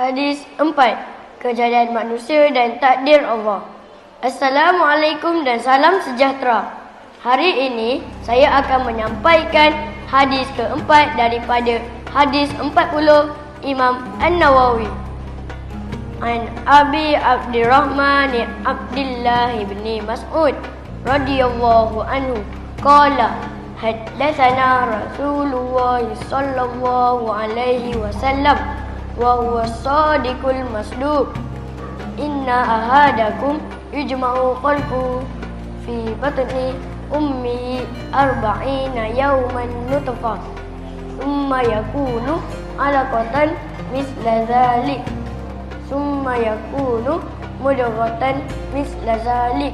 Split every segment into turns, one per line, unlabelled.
Hadis 4. Kejadian manusia dan takdir Allah. Assalamualaikum dan salam sejahtera. Hari ini saya akan menyampaikan hadis keempat daripada hadis 40 Imam An-Nawawi. An Abi Abdurrahman Abdullah ibn Mas'ud radhiyallahu anhu qala haddatsana Rasulullah sallallahu alaihi wasallam wa huwa as-sadiqul masduq inna ahadakum yujma'u qalbuhu fi batni ummi 40 yawman nutfah thumma yakunu alaqatan misla dhalik thumma yakunu mudghatan misla dhalik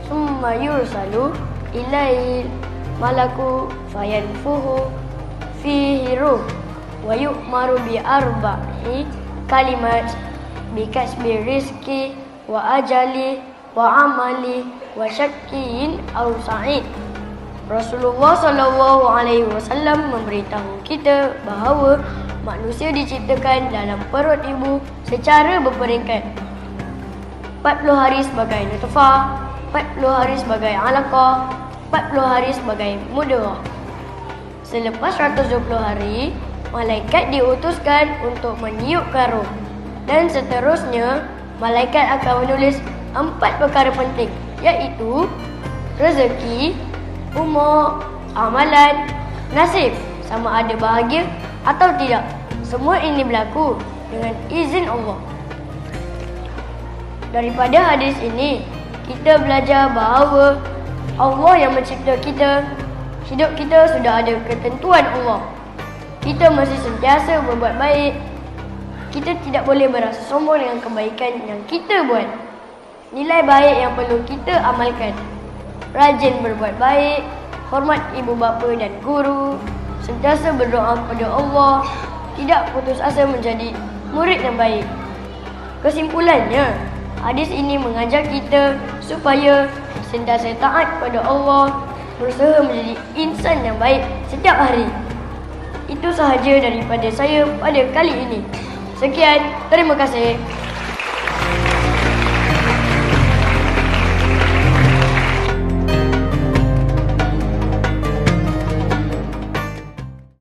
thumma yursalu ilaihi malaku fayanfuhu fihi ruh wa yu'maru bi arba'i kalimat bi kasbi rizki wa ajali wa amali wa syakkin aw sa'id. Rasulullah sallallahu alaihi wasallam memberitahu kita bahawa manusia diciptakan dalam perut ibu secara berperingkat. 40 hari sebagai nutfah, 40 hari sebagai alaqah, 40 hari sebagai mudghah. Selepas 120 hari, malaikat diutuskan untuk meniupkan roh. Dan seterusnya, malaikat akan menulis 4 perkara penting, iaitu rezeki, umur, amalan, nasib, sama ada bahagia atau tidak. Semua ini berlaku dengan izin Allah. Daripada hadis ini, kita belajar bahawa Allah yang mencipta kita. Hidup kita sudah ada ketentuan Allah. Kita mesti sentiasa berbuat baik. Kita tidak boleh berasa sombong dengan kebaikan yang kita buat. Nilai baik yang perlu kita amalkan: rajin berbuat baik, hormat ibu bapa dan guru, sentiasa berdoa kepada Allah, tidak putus asa menjadi murid yang baik. Kesimpulannya, hadis ini mengajar kita supaya sentiasa taat kepada Allah, berusaha menjadi insan yang baik setiap hari. Itu sahaja daripada saya pada kali ini. Sekian, terima kasih.